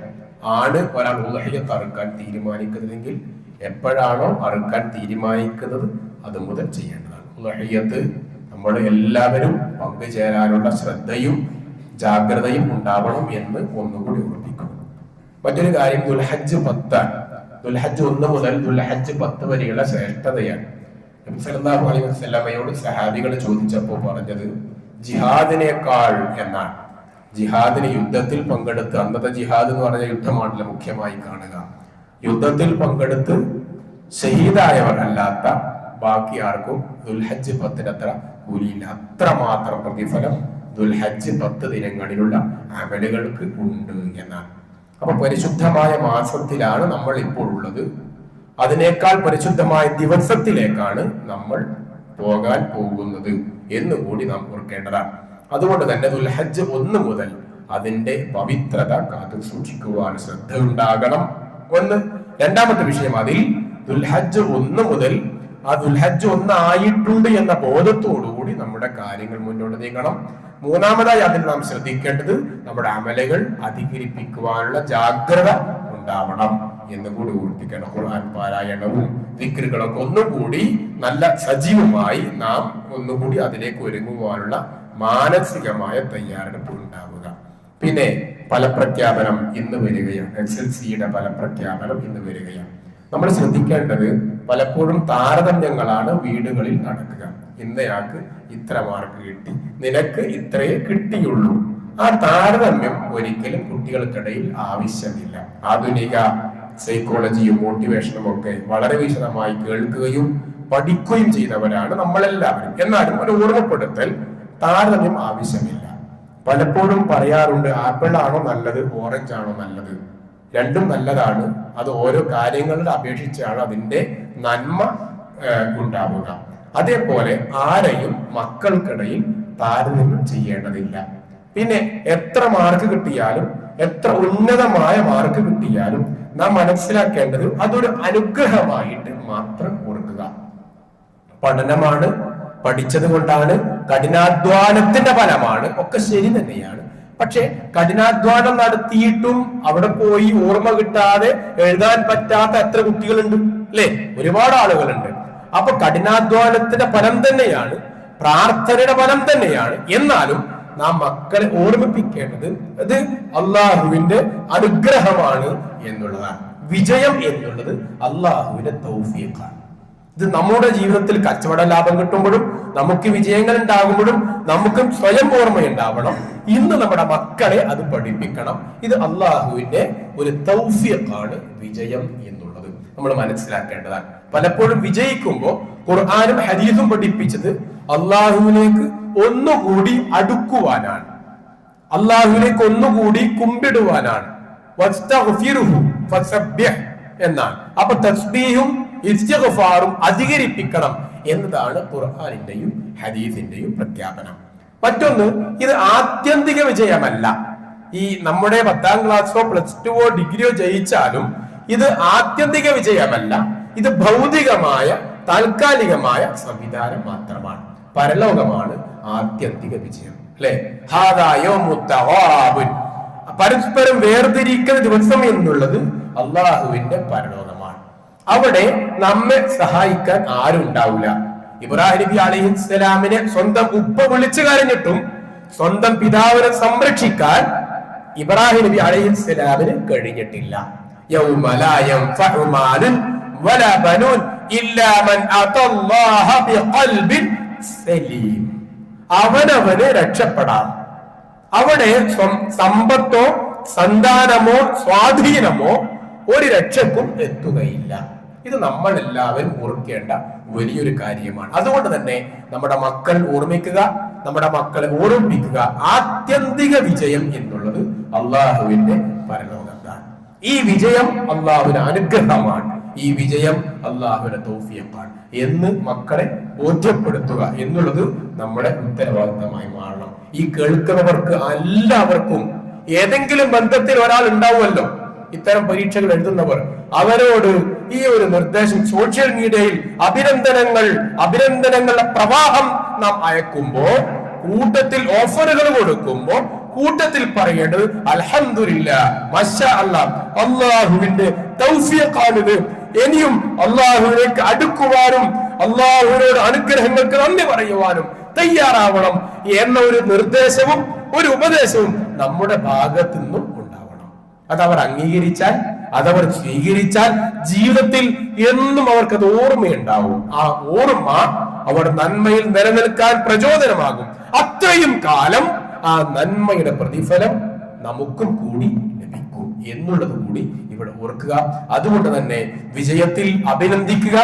ആണ് ഒരാൾ ഉളഹിയ്യത്ത് അറുക്കാൻ തീരുമാനിക്കുന്നതെങ്കിൽ എപ്പോഴാണോ അറുക്കാൻ തീരുമാനിക്കുന്നത് അത് മുതൽ ചെയ്യേണ്ടതാണ്. ഉളഹിയ്യത്ത് നമ്മൾ എല്ലാവരും പങ്കുചേരാനുള്ള ശ്രദ്ധയും ജാഗ്രതയും ഉണ്ടാവണം എന്ന് ഒന്നുകൂടി ഓർമ്മിക്കുന്നു. മറ്റൊരു കാര്യം, ദുൽഹജ്ജ് 10. ദുൽഹജ്ജ് 1 മുതൽ ദുൽഹജ്ജ് 10 വരെയുള്ള ശ്രേഷ്ഠതയാണ്. നബി സല്ലല്ലാഹു അലൈഹി വസല്ലമയോട് സഹാബികൾ ചോദിച്ചപ്പോൾ പറഞ്ഞത് ജിഹാദിനേക്കാൾ എന്നാണ്. ജിഹാദിന് യുദ്ധത്തിൽ പങ്കെടുത്ത്, അന്നത്തെ ജിഹാദ് എന്ന് പറഞ്ഞ യുദ്ധമാണല്ലോ മുഖ്യമായി കാണുക. യുദ്ധത്തിൽ പങ്കെടുത്ത് ഷഹീദായവർ അല്ലാത്ത ബാക്കി ആർക്കും ദുൽഹജ്ജ് 10 അത്ര കൂലിയില്ല. അത്രമാത്രം പ്രതിഫലം ദുൽഹജ്ജ് 10 ദിനങ്ങളിലുള്ള അമലുകൾക്ക് ഉണ്ട് എന്നാണ്. അപ്പൊ പരിശുദ്ധമായ മാസത്തിലാണ് നമ്മൾ ഇപ്പോൾ ഉള്ളത്. അതിനേക്കാൾ പരിശുദ്ധമായ ദിവസത്തിലേക്കാണ് നമ്മൾ പോകാൻ പോകുന്നത് എന്നുകൂടി നാം ഓർക്കേണ്ടതാണ്. അതുകൊണ്ട് തന്നെ ദുൽഹജ്ജ് 1 മുതൽ അതിന്റെ പവിത്രത കാത്തു സൂക്ഷിക്കുവാൻ ശ്രദ്ധ ഉണ്ടാകണം. രണ്ടാമത്തെ വിഷയം, അതിൽ ദുൽഹജ്ജ് 1 മുതൽ ആ ദുൽഹജ്ജ് 1 ആയിട്ടുണ്ട് എന്ന ബോധത്തോടുകൂടി നമ്മുടെ കാര്യങ്ങൾ മുന്നോട്ട് നീങ്ങണം. മൂന്നാമതായി അതിൽ നാം ശ്രദ്ധിക്കേണ്ടത് നമ്മുടെ അമലുകൾ അധികരിപ്പിക്കുവാനുള്ള ജാഗ്രത ഉണ്ടാവണം എന്നുകൂടി ഓർമ്മിപ്പിക്കണം. ഖുർആൻ പാരായണവും ദിക്റുകളൊക്കെ ഒന്നുകൂടി നല്ല സജീവമായി നാം ഒന്നുകൂടി അതിലേക്ക് ഒരുങ്ങുവാനുള്ള മാനസികമായ തയ്യാറെടുപ്പ് ഉണ്ടാവുക. പിന്നെ ഫലപ്രഖ്യാപനം ഇന്ന് വരികയാണ്. SSLCയുടെ ഫലപ്രഖ്യാപനം ഇന്ന് വരികയാണ്. നമ്മൾ ശ്രദ്ധിക്കേണ്ടത് പലപ്പോഴും താരതമ്യങ്ങളാണ് വീടുകളിൽ നടക്കുക. ഇന്നയാൾക്ക് ഇത്ര മാർക്ക് കിട്ടി, നിനക്ക് ഇത്രയേ കിട്ടിയുള്ളൂ. ആ താരതമ്യം ഒരിക്കലും കുട്ടികൾക്കിടയിൽ ആവശ്യമില്ല. ആധുനിക സൈക്കോളജിയും മോട്ടിവേഷനും ഒക്കെ വളരെ വിശദമായി കേൾക്കുകയും പഠിക്കുകയും ചെയ്തവരാണ് നമ്മളെല്ലാവരും. എന്നാലും ഒരു ഓർമ്മപ്പെടുത്തൽ, താരതമ്യം ആവശ്യമില്ല. പലപ്പോഴും പറയാറുണ്ട്, ആപ്പിൾ ആണോ നല്ലത്, ഓറഞ്ച് ആണോ നല്ലത്? രണ്ടും നല്ലതാണ്. അത് ഓരോ കാര്യങ്ങളുടെ അപേക്ഷിച്ചാണ് അതിന്റെ നന്മ ഉണ്ടാവുക. അതേപോലെ ആരെയും മക്കൾക്കിടയിൽ താരതമ്യം ചെയ്യേണ്ടതില്ല. പിന്നെ എത്ര മാർക്ക് കിട്ടിയാലും, എത്ര ഉന്നതമായ മാർക്ക് കിട്ടിയാലും നാം മനസ്സിലാക്കേണ്ടത് അതൊരു അനുഗ്രഹമായിട്ട് മാത്രം ഓർക്കുക. പഠനമാണ്, പഠിച്ചത് കൊണ്ടാണ്, കഠിനാധ്വാനത്തിന്റെ ഫലമാണ്, ഒക്കെ ശരി തന്നെയാണ്. പക്ഷെ കഠിനാധ്വാനം നടത്തിയിട്ടും അവിടെ പോയി ഓർമ്മ കിട്ടാതെ എഴുതാൻ പറ്റാത്ത എത്ര കുട്ടികളുണ്ട് അല്ലെ? ഒരുപാട് ആളുകളുണ്ട്. അപ്പൊ കഠിനാധ്വാനത്തിന്റെ ഫലം തന്നെയാണ്, പ്രാർത്ഥനയുടെ ഫലം തന്നെയാണ്. എന്നാലും നാം മക്കളെ ഓർമ്മിപ്പിക്കേണ്ടത് അത് അള്ളാഹുവിന്റെ അനുഗ്രഹമാണ് എന്നുള്ളതാണ്. വിജയം എന്നുള്ളത് അള്ളാഹുവിന്റെ തൗഫീഖാണ്. ഇത് നമ്മുടെ ജീവിതത്തിൽ കച്ചവട ലാഭം കിട്ടുമ്പോഴും നമുക്ക് വിജയങ്ങൾ ഉണ്ടാകുമ്പോഴും നമുക്കും സ്വയം ഓർമ്മയുണ്ടാവണം. ഇന്ന് നമ്മുടെ മക്കളെ അത് പഠിപ്പിക്കണം. ഇത് അള്ളാഹുവിന്റെ ഒരു തൗഫീഖാണ് വിജയം എന്നുള്ളത് നമ്മൾ മനസ്സിലാക്കേണ്ടതാണ്. പലപ്പോഴും വിജയിക്കുമ്പോൾ ഖുർആനും ഹദീസും പഠിപ്പിച്ചത് അള്ളാഹുവിലേക്ക് ഒന്നുകൂടി അടുക്കുവാനാണ്, അള്ളാഹുവിലേക്ക് ഒന്നുകൂടി കുമ്പിടുവാനാണ്. എന്നാണ്. അപ്പൊ തസ്ബീഹും ഇസ്തിഗ്ഫാറും അധികരിപ്പിക്കണം എന്നതാണ് ഖുർആനിന്റെയും ഹദീസിന്റെയും പ്രഖ്യാപനം. മറ്റൊന്ന്, ഇത് ആത്യന്തിക വിജയമല്ല. ഈ നമ്മുടെ 10ാം ക്ലാസ്സോ +2 ഡിഗ്രിയോ ജയിച്ചാലും ഇത് ആത്യന്തിക വിജയമല്ല. ഇത് ഭൗതികമായ താൽക്കാലികമായ സംവിധാനം മാത്രമാണ്. പരലോകമാണ് ആത്യന്തിക വിജയം. അല്ലെ? പരസ്പരം വേർതിരിക്കുന്ന ദിവസം എന്നുള്ളത് അള്ളാഹുവിന്റെ പരലോകമാണ്. അവിടെ നമ്മെ സഹായിക്കാൻ ആരും ഉണ്ടാവില്ല. ഇബ്രാഹിം നബി അലൈഹിസ്സലാമിനെ സ്വന്തം ഉപ്പ വിളിച്ചു കരഞ്ഞിട്ടും സ്വന്തം പിതാവിനെ സംരക്ഷിക്കാൻ ഇബ്രാഹിം നബി അലൈഹിസ്സലാമിന് കഴിഞ്ഞിട്ടില്ല. യൗമ ലാ യൻഫഉ മാലുൻ വലാ ബനൂൻ ഇല്ലാ മൻ അതല്ലാഹ ബിഖൽബിൻ സലീം. അവനവന് രക്ഷപ്പെടാം. അവിടെ സമ്പത്തോ സന്താനമോ സ്വാധീനമോ ഒരു രക്ഷക്കും എത്തുകയില്ല. ഇത് നമ്മൾ എല്ലാവരും ഓർക്കേണ്ട വലിയൊരു കാര്യമാണ്. അതുകൊണ്ട് തന്നെ നമ്മുടെ മക്കൾ ഓർമ്മിക്കുക, നമ്മുടെ മക്കളെ ഓർമ്മിപ്പിക്കുക. ആത്യന്തിക വിജയം എന്നുള്ളത് അള്ളാഹുവിന്റെ പരലോകത്താണ്. ഈ വിജയം അള്ളാഹുവിന്റെ അനുഗ്രഹമാണ്. ഈ വിജയം അള്ളാഹുവിന്റെ തൗഫീഖാണ് എന്ന് മക്കളെ ബോധ്യപ്പെടുത്തുക എന്നുള്ളത് നമ്മുടെ ഉത്തരവാദിത്തമായി മാറണം. ഈ കേൾക്കുന്നവർക്ക് എല്ലാവർക്കും ഏതെങ്കിലും ബന്ധത്തിൽ ഒരാൾ ഉണ്ടാവുമല്ലോ ഇത്തരം പരീക്ഷകൾ എഴുതുന്നവർ. അവരോട് ഈ ഒരു നിർദ്ദേശം സോഷ്യൽ മീഡിയയിൽ അഭിനന്ദനങ്ങളുടെ പ്രവാഹം നാം അയക്കുമ്പോ, കൂട്ടത്തിൽ ഓഫറുകൾ കൊടുക്കുമ്പോ കൂട്ടത്തിൽ പറയേണ്ടത് അൽഹംദുലില്ലാഹ്, മാഷാ അല്ലാഹ്, അള്ളാഹുവിന്റെ തൗഫീഖാണിത്. ഇനിയും അള്ളാഹുവിലേക്ക് അടുക്കുവാനും അള്ളാഹുവിനോട് അനുഗ്രഹങ്ങൾക്ക് നന്ദി പറയുവാനും തയ്യാറാവണം എന്ന ഒരു നിർദ്ദേശവും ഒരു ഉപദേശവും നമ്മുടെ ഭാഗത്തു നിന്നും ഉണ്ടാവണം. അതവർ അംഗീകരിച്ചാൽ, അതവർ സ്വീകരിച്ചാൽ ജീവിതത്തിൽ എന്നും അവർക്കത് ഓർമ്മയുണ്ടാവും. ആ ഓർമ്മ അവർ നന്മയിൽ നിലനിൽക്കാൻ പ്രചോദനമാകും. അത്രയും കാലം ആ നന്മയുടെ പ്രതിഫലം നമുക്കും കൂടി ലഭിക്കും എന്നുള്ളത് കൂടി ഇവിടെ ഓർക്കുക. അതുകൊണ്ട് തന്നെ വിജയത്തിൽ അഭിനന്ദിക്കുക,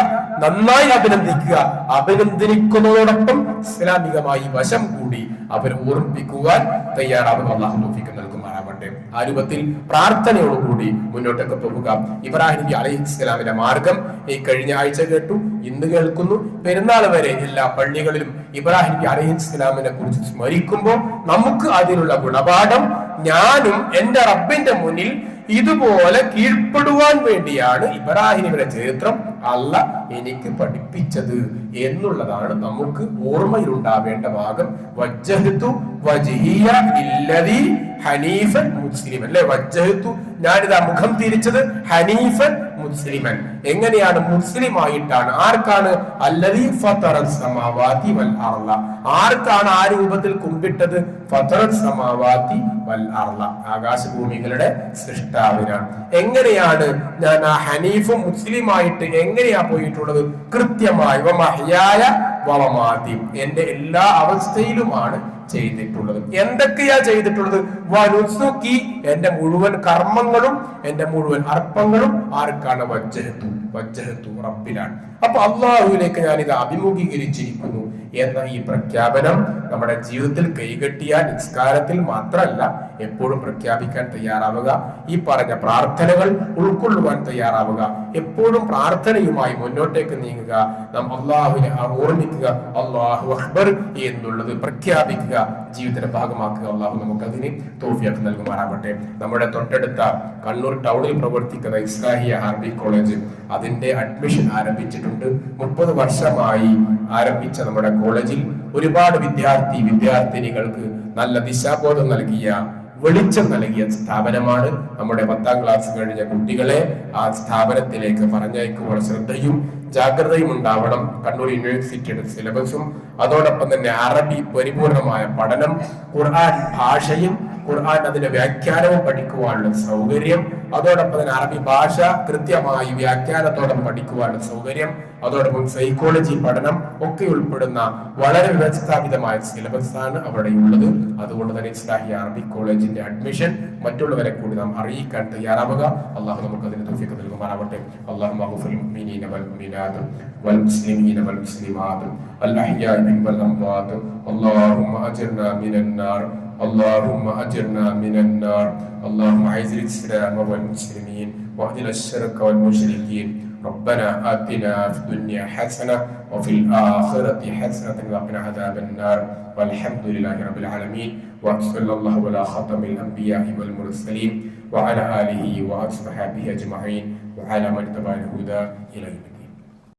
നന്നായി അഭിനന്ദിക്കുക. അഭിനന്ദിക്കുന്നതോടൊപ്പം ഇസ്ലാമികമായി വശം കൂടി അവരെ ഓർമ്മിപ്പിക്കുവാൻ തയ്യാറാവുക. അല്ലാഹു തൗഫീഖ് നൽകുമാറാവട്ടെ. ആ രൂപത്തിൽ പ്രാർത്ഥനയോടുകൂടി മുന്നോട്ടൊക്കെ പോകുക. ഇബ്രാഹിം നബി അലൈഹിസ്സലാമിന്റെ മാർഗം ഈ കഴിഞ്ഞ ആഴ്ച കേട്ടു, ഇന്ന് കേൾക്കുന്നു. പെരുന്നാൾ വരെ എല്ലാ പള്ളികളിലും ഇബ്രാഹിം നബി അലൈഹിസ്സലാമിനെ കുറിച്ച് സ്മരിക്കുമ്പോൾ നമുക്ക് അതിനുള്ള ഗുണപാഠം, ഞാനും എന്റെ റബ്ബിന്റെ മുന്നിൽ ഇതുപോലെ കീഴ്പ്പെടുവാൻ വേണ്ടിയാണ് ഇബ്രാഹിമിന്റെ ചരിത്രം അല്ലാഹ് എനിക്ക് പഠിപ്പിച്ചത് എന്നുള്ളതാണ് നമുക്ക് ഓർമ്മയിലുണ്ടാവേണ്ട ഭാഗം. വജ്ജഹ്തു വജ്ഹിയ ലില്ലദീ ഹനീഫൻ മുസ്ലിമൻ. അല്ലെ? വജ്ജഹ്തു, ഞാനിതാ മുഖം തിരിച്ചത്, ഹനീഫൻ മുസ്ലിമൻ. എങ്ങനെയാണ്? മുസ്ലിം ആയിട്ടാണ്. ആർക്കാണ്? അല്ലദീ ഫതറസ് സമാവാതി വൽ അർള. ആർക്കാണ് ആ രൂപത്തിൽ കുമ്പിട്ടത്? ഫതറസ് സമാവാതി വൽ അർള, ആകാശഭൂമികളുടെ സൃഷ്ടാവിനാണ്. എങ്ങനെയാണ് ഞാൻ ആ ഹനീഫും മുസ്ലിമായിട്ട് എങ്ങനെയാ പോയിട്ടുള്ളത്? കൃത്യമായി വമഹ്യായ വമമാതി, എന്റെ എല്ലാ അവസ്ഥയിലുമാണ് ചെയ്തിട്ടുള്ളത്. എന്തൊക്കെയാ ചെയ്തിട്ടുള്ളത്? വനുസുക്കി, എന്റെ മുഴുവൻ കർമ്മങ്ങളും എന്റെ മുഴുവൻ അർപ്പങ്ങളും ആർക്കാണ്? വജ്ജഹത്തു റബ്ബിലാണ്. അപ്പൊ അള്ളാഹുവിലേക്ക് ഞാൻ ഇത് അഭിമുഖീകരിച്ചിരിക്കുന്നു എന്ന ഈ പ്രഖ്യാപനം നമ്മുടെ ജീവിതത്തിൽ കൈകെട്ടിയാൽ നിസ്കാരത്തിൽ മാത്രമല്ല എപ്പോഴും പ്രഖ്യാപിക്കാൻ തയ്യാറാവുക. ഈ പറഞ്ഞ പ്രാർത്ഥനകൾ ഉൾക്കൊള്ളുവാൻ തയ്യാറാവുക. എപ്പോഴും പ്രാർത്ഥനയുമായി മുന്നോട്ടേക്ക് നീങ്ങുക. നാം അള്ളാഹുവിനെ ഓർമ്മിക്കുക, അല്ലാഹു അക്ബർ എന്നുള്ളത് പ്രഖ്യാപിക്കുക. പഠിക്കുക, ജീവിതത്തിന്റെ ഭാഗമാക്കുക. അള്ളാഹു നമുക്കതിന് തൗഫീഖ് നൽകുമാറാവട്ടെ. നമ്മുടെ തൊട്ടടുത്ത കണ്ണൂർ ടൗണിൽ പ്രവർത്തിക്കുന്ന ഇസ്ലാഹിയ അറബിക് കോളേജ് അതിന്റെ അഡ്മിഷൻ ആരംഭിച്ചിട്ടുണ്ട്. 30 വർഷമായി ആരംഭിച്ച നമ്മുടെ കോളേജിൽ ഒരുപാട് വിദ്യാർത്ഥിനികൾക്ക് നല്ല ദിശാബോധം നൽകിയ, വെളിച്ചം നൽകിയ സ്ഥാപനമാണ്. നമ്മുടെ 10ാം ക്ലാസ് കഴിഞ്ഞ കുട്ടികളെ ആ സ്ഥാപനത്തിലേക്ക് പറഞ്ഞയക്കുവാൻ ശ്രദ്ധയും ജാഗ്രതയും ഉണ്ടാവണം. കണ്ണൂർ യൂണിവേഴ്സിറ്റിയുടെ സിലബസും അതോടൊപ്പം തന്നെ അറബി പരിപൂർണമായ പഠനം, ഖുർആൻ ഭാഷയും ഖുർആൻ അതിന്റെ വ്യാഖ്യാനവും പഠിക്കുവാനുള്ള സൗകര്യം, അതോടൊപ്പം തന്നെ അറബി ഭാഷ കൃത്യമായി വ്യാഖ്യാനത്തോടെ പഠിക്കുവാനുള്ള സൗകര്യം, അതോടൊപ്പം സൈക്കോളജി പഠനം ഒക്കെ ഉൾപ്പെടുന്ന വളരെ വ്യവസ്ഥാപിതമായ സിലബസ് ആണ് അവിടെയുള്ളത്. അതുകൊണ്ട് തന്നെ ഇസ്ലാഹിയ അറബിക് കോളേജിന്റെ അഡ്മിഷൻ മറ്റുള്ളവരെ കൂടി നാം അറിയിക്കാൻ തയ്യാറാവുക. അള്ളാഹു നമുക്ക് അതിന് തൗഫീഖ് നൽകുമാറാവട്ടെ. അല്ലാഹുമ്മ ഗ്ഫിർ മുഅ്മിനീന വൽ മുഅ്മിനാത്ത് വൽ മുസ്ലിമീന വൽ മുസ്ലിമാത്ത് അൽ അഹ്യാഇ വൽ അംവാത്ത്. അല്ലാഹുമ്മ അജിർനാ മിനൻ നാർ. اللهم أجرنا من النار. اللهم أعز الإسلام والمسلمين وأذل الشرك والمشركين. ربنا آتنا في الدنيا حسنة وفي الآخرة حسنة وقنا عذاب النار. والحمد لله رب العالمين. وصلى الله على خاتم الأنبياء والمرسلين وعلى آله وأصحابه أجمعين وعلى من تبع الهدى إلى يوم الدين.